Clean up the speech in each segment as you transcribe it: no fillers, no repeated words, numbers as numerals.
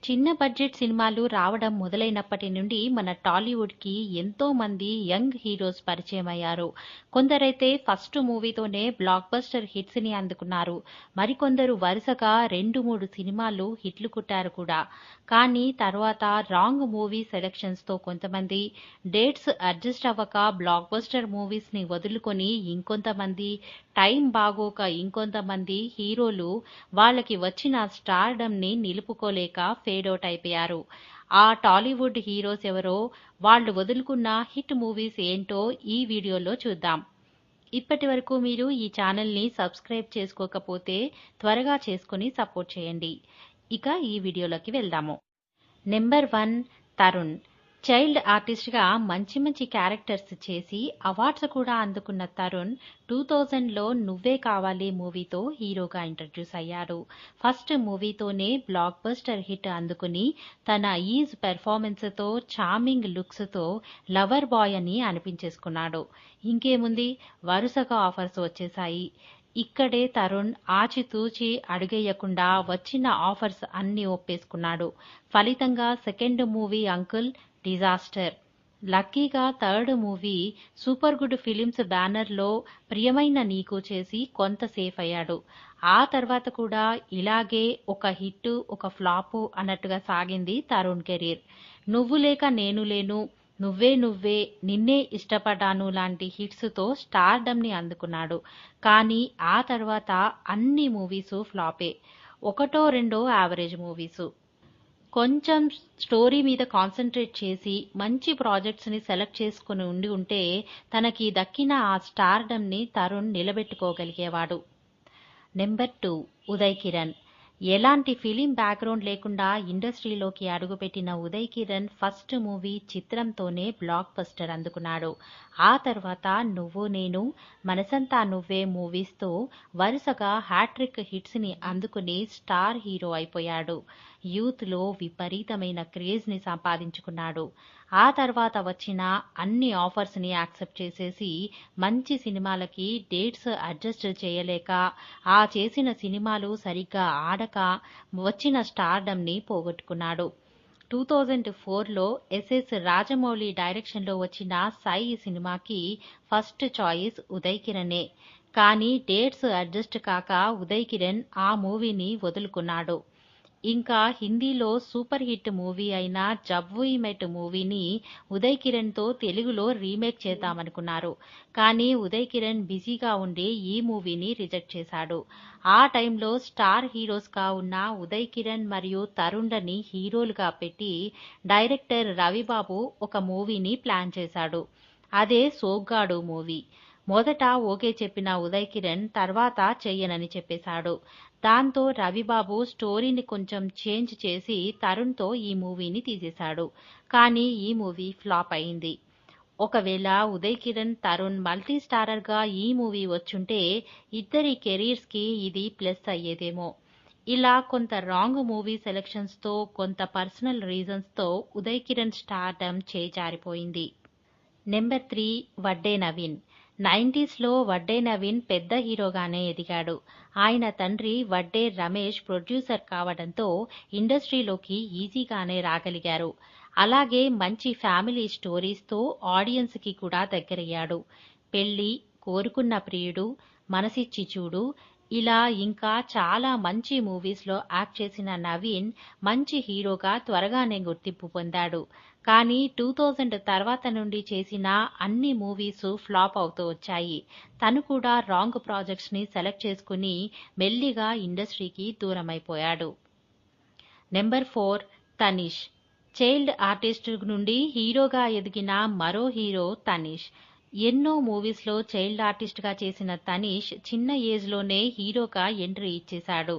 చిన్న బడ్జెట్ సినిమాలు రావడం మొదలైనప్పటి నుండి మన టాలీవుడ్‌కి ఎంతో మంది యంగ్ హీరోస్ పరిచయమయ్యారు. కొందరైతే ఫస్ట్ మూవీతోనే బ్లాక్ బస్టర్ హిట్స్‌ని అందుకున్నారు. మరికొందరు వరుసగా 2, 3 సినిమాలు హిట్లు కొట్టారు కూడా. కానీ తర్వాత రాంగ్ మూవీ సెలక్షన్స్‌తో కొంతమంది, డేట్స్ అడ్జస్ట్ అవ్వక బ్లాక్ బస్టర్ మూవీస్‌ని వదులుకొని ఇంకొంతమంది, టైం బాగోక ఇంకొంతమంది హీరోలు వాళ్ళకి వచ్చిన స్టార్డమ్‌ని నిలుపుకోలేక ఫేడ్ ఔట్ అయిపోయారు. ఆ టాలీవుడ్ హీరోస్ ఎవరో, వాళ్ళు వదులుకున్న హిట్ మూవీస్ ఏంటో ఈ వీడియోలో చూద్దాం. ఇప్పటివరకు మీరు ఈ ఛానల్‌ని సబ్స్క్రైబ్ చేసుకోకపోతే త్వరగా చేసుకొని సపోర్ట్ చేయండి. ఇక ఈ వీడియోలోకి వెళ్దాము. నెంబర్ 1 తరుణ్. చైల్డ్ ఆర్టిస్ట్‌గా మంచి మంచి క్యారెక్టర్స్ చేసి అవార్డ్స్ కూడా అందుకున్న తరుణ్ 2000లో నువ్వే కావాలి మూవీతో హీరోగా ఇంట్రడ్యూస్ అయ్యాడు. ఫస్ట్ మూవీతోనే బ్లాక్ బస్టర్ హిట్ అందుకుని తన ఈజ్ పెర్ఫార్మెన్స్‌తో, చార్మింగ్ లుక్స్‌తో లవర్ బాయ్ అని అనిపించేసుకున్నాడు. ఇంకేముంది, వరుసగా ఆఫర్స్ వచ్చేశాయి. ఇక్కడే తరుణ్ ఆచితూచి అడుగేయకుండా వచ్చిన ఆఫర్స్ అన్నీ ఒప్పేసుకున్నాడు. ఫలితంగా సెకండ్ మూవీ అంకుల్ డిజాస్టర్. లక్కీగా third movie super good films బ్యానర్లో ప్రియమైన నీకు చేసి కొంత సేఫ్ అయ్యాడు. ఆ తర్వాత కూడా ఇలాగే ఒక హిట్ ఒక ఫ్లాపు అన్నట్టుగా సాగింది తరుణ్ కెరీర్. నువ్వు లేక నేను లేను, నువ్వే నువ్వే, నిన్నే ఇష్టపడ్డాను లాంటి హిట్స్‌తో స్టార్డమ్‌ని అందుకున్నాడు. కానీ ఆ తర్వాత అన్ని మూవీసు ఫ్లాపే. ఒకటో రెండో యావరేజ్ మూవీసు. కొంచెం స్టోరీ మీద కాన్సంట్రేట్ చేసి మంచి ప్రాజెక్ట్స్‌ని సెలెక్ట్ చేసుకొని ఉంటే తనకి దక్కిన ఆ స్టార్డమ్‌ని తరుణ్ నిలబెట్టుకోగలిగేవాడు. నెంబర్ 2 ఉదయ్ కిరణ్. ఎలాంటి ఫిలిం బ్యాక్గ్రౌండ్ లేకుండా ఇండస్ట్రీలోకి అడుగుపెట్టిన ఉదయ్ కిరణ్ ఫస్ట్ మూవీ చిత్రంతోనే బ్లాక్ బస్టర్ అందుకున్నాడు. ఆ తర్వాత నువ్వు నేను, మనసంతా నువ్వే మూవీస్తో వరుసగా హ్యాట్రిక్ హిట్స్‌ని అందుకుని స్టార్ హీరో అయిపోయాడు. యూత్‌లో విపరీతమైన క్రేజ్‌ని సంపాదించుకున్నాడు. ఆ తర్వాత వచ్చిన అన్ని ఆఫర్స్‌ని యాక్సెప్ట్ చేసేసి మంచి సినిమాలకి డేట్స్ అడ్జస్ట్ చేయలేక, ఆ చేసిన సినిమాలు సరిగ్గా ఆడక వచ్చిన స్టార్డమ్‌ని పోగొట్టుకున్నాడు. 2004లో ఎస్ఎస్ రాజమౌళి డైరెక్షన్లో వచ్చిన సై సినిమాకి ఫస్ట్ చాయిస్ ఉదయ్ కిరణే. కానీ డేట్స్ అడ్జస్ట్ కాక ఉదయ్ కిరణ్ ఆ మూవీని వదులుకున్నాడు. ఇంకా హిందీలో సూపర్ హిట్ మూవీ అయిన జబ్ వీ మెట్ మూవీని ఉదయ్ కిరణ్తో తెలుగులో రీమేక్ చేద్దామనుకున్నారు. కానీ ఉదయ్ కిరణ్ బిజీగా ఉండి ఈ మూవీని రిజెక్ట్ చేశాడు. ఆ టైంలో స్టార్ హీరోస్గా ఉన్న ఉదయ్ కిరణ్ మరియు తరుణ్‌లని హీరోలుగా పెట్టి డైరెక్టర్ రవిబాబు ఒక మూవీని ప్లాన్ చేశాడు. అదే సోగ్గాడు మూవీ. మొదట ఓకే చెప్పిన ఉదయ్ కిరణ్ తర్వాత చెయ్యనని చెప్పేశాడు. దాంతో రవిబాబు స్టోరీని కొంచెం చేంజ్ చేసి తరుణ్‌తో ఈ మూవీని తీసేశాడు. కానీ ఈ మూవీ ఫ్లాప్ అయింది. ఒకవేళ ఉదయ్ కిరణ్, తరుణ్ మల్టీ స్టారర్‌గా ఈ మూవీ వచ్చుంటే ఇద్దరి కెరీర్స్‌కి ఇది ప్లస్ అయ్యేదేమో. ఇలా కొంత రాంగ్ మూవీ సెలక్షన్స్‌తో, కొంత పర్సనల్ రీజన్స్‌తో ఉదయ్ కిరణ్ స్టార్డమ్ చేజారిపోయింది. నెంబర్ 3 వడ్డే నవీన్. 90స్‌లో వడ్డే నవీన్ పెద్ద హీరోగానే ఎదిగాడు. ఆయన తండ్రి వడ్డే రమేష్ ప్రొడ్యూసర్ కావడంతో ఇండస్ట్రీలోకి ఈజీగానే రాగలిగారు. అలాగే మంచి ఫ్యామిలీ స్టోరీస్‌తో ఆడియన్స్‌కి కూడా దగ్గరయ్యాడు. పెళ్లి, కోరుకున్న ప్రియుడు, మనసిచ్చి చూడు, ఇలా ఇంకా చాలా మంచి మూవీస్‌లో యాక్ట్ చేసిన నవీన్ మంచి హీరోగా త్వరగానే గుర్తింపు పొందాడు. కానీ 2000 తర్వాత నుండి చేసిన అన్ని మూవీసు ఫ్లాప్ అవుతూ వచ్చాయి. తను కూడా రాంగ్ ప్రాజెక్ట్స్‌ని సెలెక్ట్ చేసుకుని మెల్లిగా ఇండస్ట్రీకి దూరమైపోయాడు. నెంబర్ 4 తనీష్. చైల్డ్ ఆర్టిస్ట్ నుండి హీరోగా ఎదిగిన మరో హీరో తనీష్. ఎన్నో మూవీస్‌లో చైల్డ్ ఆర్టిస్ట్‌గా చేసిన తనీష్ చిన్న ఏజ్‌లోనే హీరోగా ఎంట్రీ ఇచ్చేశాడు.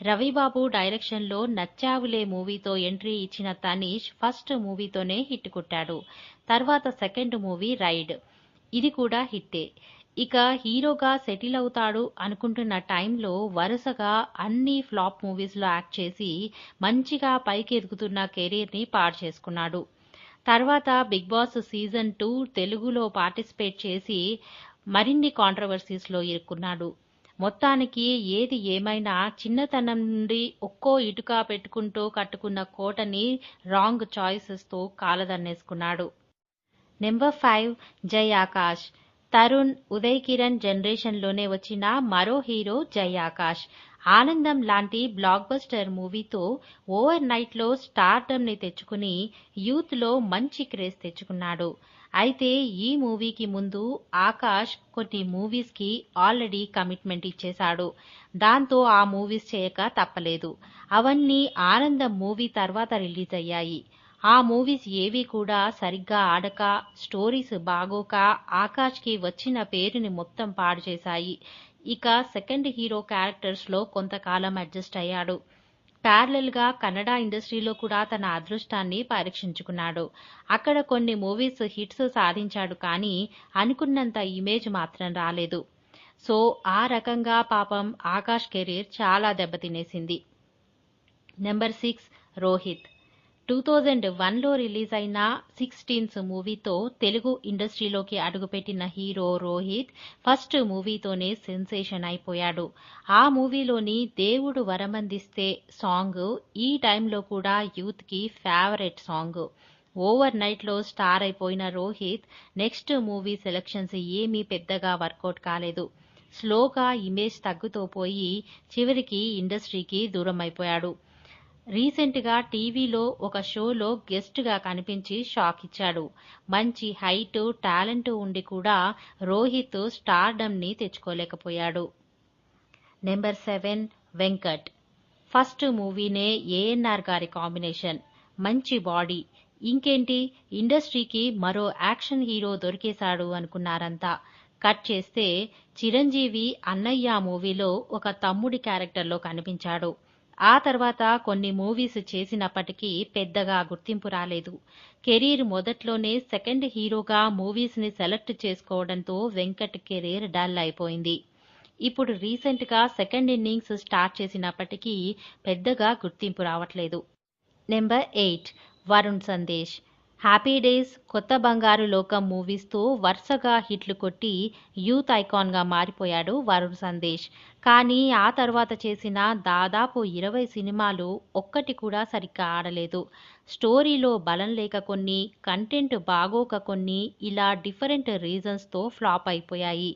రవిబాబు డైరెక్షన్లో నచ్చావులే మూవీతో ఎంట్రీ ఇచ్చిన తనీష్ ఫస్ట్ మూవీతోనే హిట్ కొట్టాడు. తర్వాత సెకండ్ మూవీ రైడ్. ఇది కూడా హిట్టే. ఇక హీరోగా సెటిల్ అవుతాడు అనుకుంటున్న టైంలో వరుసగా అన్ని ఫ్లాప్ మూవీస్‌లో యాక్ట్ చేసి మంచిగా పైకి ఎదుగుతున్న కెరీర్‌ని పాడు చేసుకున్నాడు. తర్వాత బిగ్ బాస్ సీజన్ 2 తెలుగులో పార్టిసిపేట్ చేసి మరిన్ని కాంట్రవర్సీస్‌లో ఇరుక్కున్నాడు. మొత్తానికి ఏది ఏమైనా చిన్నతనం నుండి ఒక్కో ఇటుక పెట్టుకుంటూ కట్టుకున్న కోటని రాంగ్ చాయిసెస్తో కాలదన్నేసుకున్నాడు. నెంబర్ 5 జై ఆకాష్. తరుణ్, ఉదయ్ కిరణ్ జనరేషన్లోనే వచ్చిన మరో హీరో జై ఆకాష్. ఆనందం లాంటి బ్లాక్ బస్టర్ మూవీతో ఓవర్ నైట్లో స్టార్డమ్ని తెచ్చుకుని యూత్లో మంచి క్రేజ్ తెచ్చుకున్నాడు. అయితే ఈ మూవీకి ముందు ఆకాష్ కొన్ని మూవీస్కి ఆల్రెడీ కమిట్మెంట్ ఇచ్చేశాడు. దాంతో ఆ మూవీస్ చేయక తప్పలేదు. అవన్నీ ఆనందం మూవీ తర్వాత రిలీజ్ అయ్యాయి. ఆ మూవీస్ ఏవి కూడా సరిగ్గా ఆడక, స్టోరీస్ బాగోక ఆకాష్కి వచ్చిన పేరుని మొత్తం పాడు చేశాయి. ఇక సెకండ్ హీరో క్యారెక్టర్స్లో కొంతకాలం అడ్జస్ట్ అయ్యాడు. ప్యారలల్గా కన్నడ ఇండస్ట్రీలో కూడా తన అదృష్టాన్ని పరీక్షించుకున్నాడు. అక్కడ కొన్ని మూవీస్ హిట్స్ సాధించాడు కానీ అనుకున్నంత ఇమేజ్ మాత్రం రాలేదు. సో ఆ రకంగా పాపం ఆకాష్ కెరీర్ చాలా దెబ్బతినేసింది. నెంబర్ 6 రోహిత్. 2001లో రిలీజ్ అయిన 16th మూవీతో తెలుగు ఇండస్ట్రీలోకి అడుగుపెట్టిన హీరో రోహిత్ ఫస్ట్ మూవీతోనే సెన్సేషన్ అయిపోయాడు. ఆ మూవీలోని దేవుడు వరమందిస్తే సాంగ్ ఈ టైంలో కూడా యూత్కి ఫేవరెట్ సాంగ్. ఓవర్ నైట్లో స్టార్ అయిపోయిన రోహిత్ నెక్స్ట్ మూవీ సెలక్షన్స్ ఏమీ పెద్దగా వర్కౌట్ కాలేదు. స్లోగా ఇమేజ్ తగ్గుతూ పోయి చివరికి ఇండస్ట్రీకి దూరం అయిపోయాడు. రీసెంట్గా టీవీలో ఒక షోలో గెస్ట్గా కనిపించి షాక్ ఇచ్చాడు. మంచి హైట్, టాలెంట్ ఉండి కూడా రోహిత్ స్టార్డమ్ని తెచ్చుకోలేకపోయాడు. నెంబర్ 7 వెంకట్. ఫస్ట్ మూవీనే ఏఎన్ఆర్ గారి కాంబినేషన్. మంచి బాడీ. ఇంకేంటి ఇండస్ట్రీకి మరో యాక్షన్ హీరో దొరికేశాడు అనుకున్నారంతా. కట్ చేస్తే చిరంజీవి అన్నయ్య మూవీలో ఒక తమ్ముడి క్యారెక్టర్లో కనిపించాడు. ఆ తర్వాత కొన్ని మూవీస్ చేసినప్పటికీ పెద్దగా గుర్తింపు రాలేదు. కెరీర్ మొదట్లోనే సెకండ్ హీరోగా మూవీస్ని సెలెక్ట్ చేసుకోవడంతో వెంకట్ కెరీర్ డల్ అయిపోయింది. ఇప్పుడు రీసెంట్గా సెకండ్ ఇన్నింగ్స్ స్టార్ట్ చేసినప్పటికీ పెద్దగా గుర్తింపు రావట్లేదు. Number 8 Varun Sandesh. Happy days, కొత్త బంగారు లోకం మూవీస్తో వరుసగా హిట్లు కొట్టి యూత్ ఐకాన్గా మారిపోయాడు వరుణ్ సందేశ్. కానీ ఆ తర్వాత చేసిన దాదాపు 20 సినిమాలు ఒక్కటి కూడా సరిగ్గా ఆడలేదు. స్టోరీలో బలం లేక కొన్ని, కంటెంట్ బాగోక కొన్ని, ఇలా డిఫరెంట్ రీజన్స్తో ఫ్లాప్ అయిపోయాయి.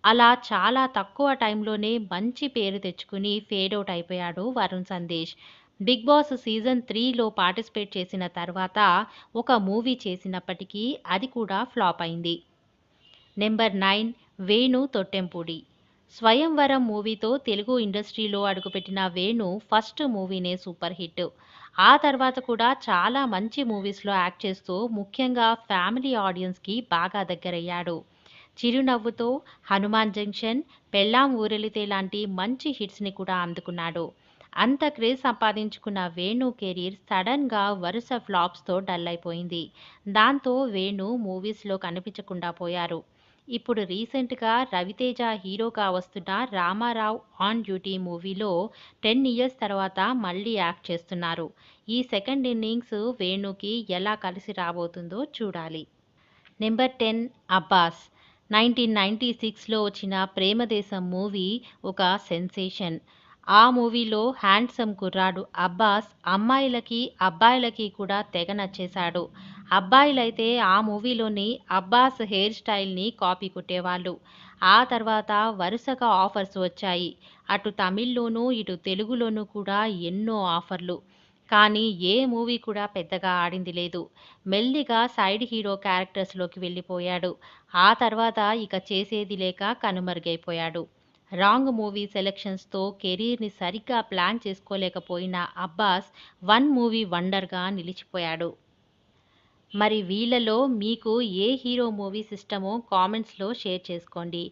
అలా చాలా తక్కువ టైంలోనే మంచి పేరు తెచ్చుకుని ఫేడౌట్ అయిపోయాడు Varun Sandesh. Big Boss season 3లో పార్టిసిపేట్ చేసిన తర్వాత ఒక మూవీ చేసినప్పటికీ అది కూడా ఫ్లాప్ అయింది. నెంబర్ 9 వేణు తొట్టెంపూడి. స్వయంవరం మూవీతో తెలుగు ఇండస్ట్రీలో అడుగుపెట్టిన వేణు ఫస్ట్ మూవీనే సూపర్ హిట్. ఆ తర్వాత కూడా చాలా మంచి మూవీస్లో యాక్ట్ చేస్తూ ముఖ్యంగా ఫ్యామిలీ ఆడియన్స్కి బాగా దగ్గరయ్యాడు. చిరునవ్వుతో, హనుమాన్ జంక్షన్, పెళ్ళాం ఊరెళితే లాంటి మంచి హిట్స్ని కూడా అందుకున్నాడు. అంత క్రేజ్ సంపాదించుకున్న వేణు కెరీర్ సడన్గా వరుస ఫ్లాప్స్తో డల్ అయిపోయింది. దాంతో వేణు మూవీస్లో కనిపించకుండా పోయారు. ఇప్పుడు రీసెంట్గా రవితేజ హీరోగా వస్తున్న రామారావు ఆన్ డ్యూటీ మూవీలో 10 ఇయర్స్ తర్వాత మళ్ళీ యాక్ట్ చేస్తున్నారు. ఈ సెకండ్ ఇన్నింగ్స్ వేణుకి ఎలా కలిసి రాబోతుందో చూడాలి. నెంబర్ 10 అబ్బాస్. 1996లో వచ్చిన ప్రేమదేశం మూవీ ఒక సెన్సేషన్. ఆ మూవీలో హ్యాండ్సమ్ కుర్రాడు అబ్బాస్ అమ్మాయిలకి, అబ్బాయిలకి కూడా తెగ నచ్చేశాడు. అబ్బాయిలైతే ఆ మూవీలోని అబ్బాస్ హెయిర్ స్టైల్ని కాపీ కొట్టేవాళ్ళు. ఆ తర్వాత వరుసగా ఆఫర్స్ వచ్చాయి. అటు తమిళ్లోనూ ఇటు తెలుగులోనూ కూడా ఎన్నో ఆఫర్లు. కానీ ఏ మూవీ కూడా పెద్దగా ఆడింది లేదు. మెల్లిగా సైడ్ హీరో క్యారెక్టర్స్లోకి వెళ్ళిపోయాడు. ఆ తర్వాత ఇక చేసేది లేక కనుమరుగైపోయాడు. రాంగ్ మూవీ సెలెక్షన్స్తో కెరీర్ని సరిగ్గా ప్లాన్ చేసుకోలేకపోయిన అబ్బాస్ 1 మూవీ వండర్గా నిలిచిపోయాడు. మరి వీళ్ళలో మీకు ఏ హీరో మూవీస్ ఇష్టమో కామెంట్స్లో షేర్ చేసుకోండి.